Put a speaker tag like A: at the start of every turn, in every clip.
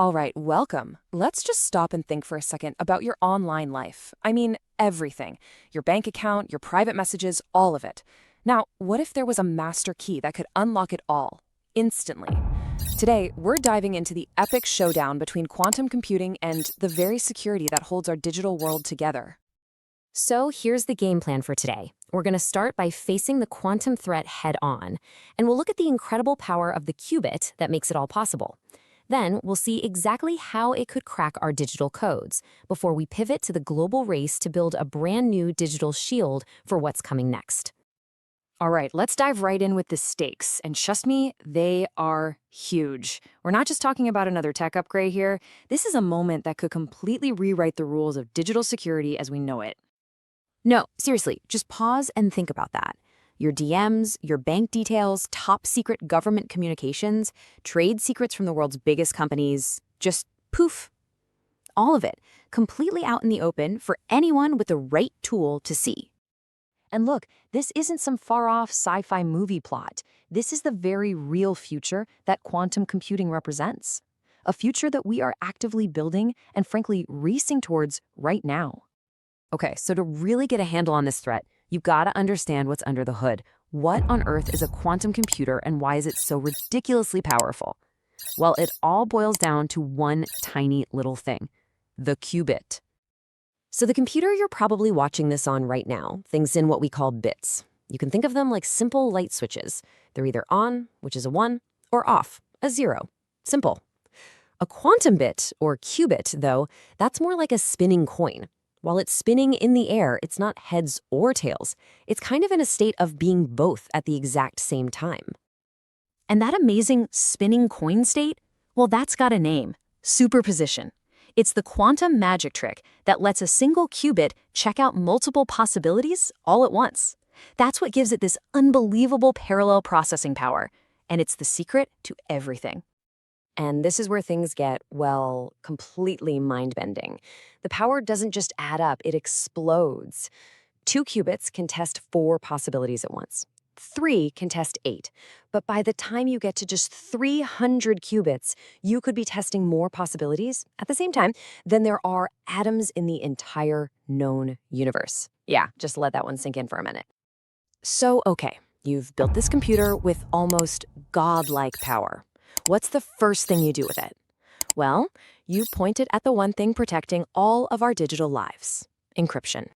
A: All right, welcome. Let's just stop and think for a second about your online life. I mean, everything. Your bank account, your private messages, all of it. Now, what if there was a master key that could unlock it all, instantly? Today, we're diving into the epic showdown between quantum computing and the very security that holds our digital world together.
B: So here's the game plan for today. We're going to start by facing the quantum threat head on, and we'll look at the incredible power of the qubit that makes it all possible. Then we'll see exactly how it could crack our digital codes before we pivot to the global race to build a brand new digital shield for what's coming next.
A: All right, let's dive right in with the stakes. And trust me, they are huge. We're not just talking about another tech upgrade here. This is a moment that could completely rewrite the rules of digital security as we know it.
B: No, seriously, just pause and think about that. Your DMs, your bank details, top secret government communications, trade secrets from the world's biggest companies, just poof. All of it, completely out in the open for anyone with the right tool to see. And look, this isn't some far-off sci-fi movie plot. This is the very real future that quantum computing represents. A future that we are actively building and frankly racing towards right now. Okay, so to really get a handle on this threat, you've got to understand what's under the hood. What on earth is a quantum computer and why is it so ridiculously powerful? Well, it all boils down to one tiny little thing, the qubit. So the computer you're probably watching this on right now thinks in what we call bits. You can think of them like simple light switches. They're either on, which is a 1, or off, a 0. Simple. A quantum bit, or qubit, though, that's more like a spinning coin. While it's spinning in the air, it's not heads or tails. It's kind of in a state of being both at the exact same time. And that amazing spinning coin state, well, that's got a name, superposition. It's the quantum magic trick that lets a single qubit check out multiple possibilities all at once. That's what gives it this unbelievable parallel processing power, and it's the secret to everything. And this is where things get, well, completely mind-bending. The power doesn't just add up, it explodes. 2 qubits can test 4 possibilities at once. 3 can test 8. But by the time you get to just 300 qubits, you could be testing more possibilities at the same time than there are atoms in the entire known universe. Yeah, just let that one sink in for a minute. So, okay, you've built this computer with almost godlike power. What's the first thing you do with it? Well, you point it at the one thing protecting all of our digital lives, encryption.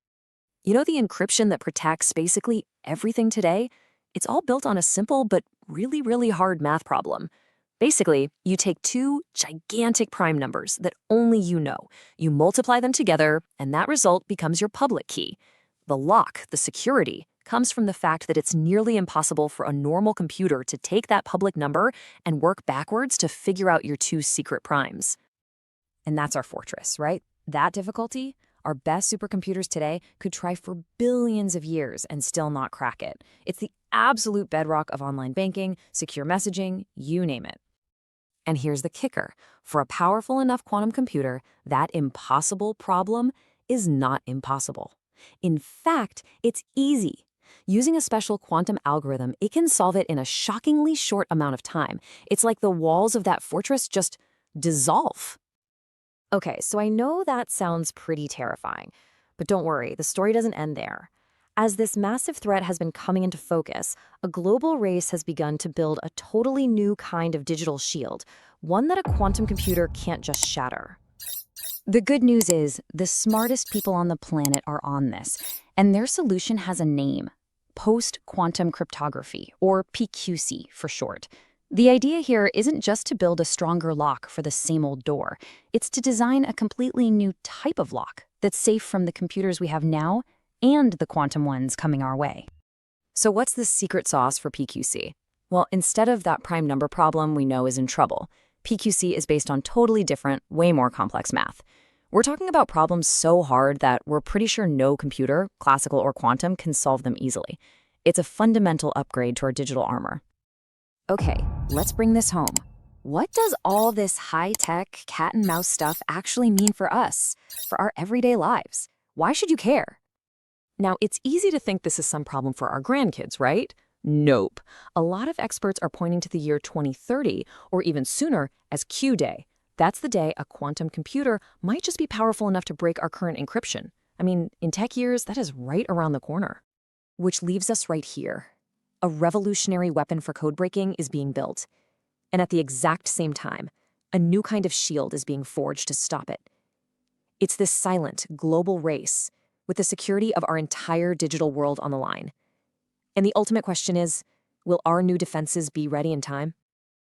B: You know the encryption that protects basically everything today? It's all built on a simple but really, really hard math problem. Basically, you take 2 gigantic prime numbers that only you know. You multiply them together, and that result becomes your public key. The lock, the security, comes from the fact that it's nearly impossible for a normal computer to take that public number and work backwards to figure out your 2 secret primes. And that's our fortress, right? That difficulty, our best supercomputers today could try for billions of years and still not crack it. It's the absolute bedrock of online banking, secure messaging, you name it. And here's the kicker. For a powerful enough quantum computer, that impossible problem is not impossible. In fact, it's easy. Using a special quantum algorithm, it can solve it in a shockingly short amount of time. It's like the walls of that fortress just dissolve. Okay, so I know that sounds pretty terrifying, but don't worry, the story doesn't end there. As this massive threat has been coming into focus, a global race has begun to build a totally new kind of digital shield, one that a quantum computer can't just shatter. The good news is the smartest people on the planet are on this, and their solution has a name: post-quantum cryptography, or PQC for short. The idea here isn't just to build a stronger lock for the same old door. It's to design a completely new type of lock that's safe from the computers we have now and the quantum ones coming our way. So what's the secret sauce for PQC? Well, instead of that prime number problem we know is in trouble, PQC is based on totally different, way more complex math. We're talking about problems so hard that we're pretty sure no computer, classical or quantum, can solve them easily. It's a fundamental upgrade to our digital armor. Okay, let's bring this home. What does all this high-tech, cat-and-mouse stuff actually mean for us, for our everyday lives? Why should you care? Now, it's easy to think this is some problem for our grandkids, right? Nope. A lot of experts are pointing to the year 2030, or even sooner, as Q Day.
A: That's the day a quantum computer might just be powerful enough to break our current encryption. I mean, in tech years, that is right around the corner. Which leaves us right here. A revolutionary weapon for code breaking is being built. And at the exact same time, a new kind of shield is being forged to stop it. It's this silent, global race with the security of our entire digital world on the line. And the ultimate question is, will our new defenses be ready in time?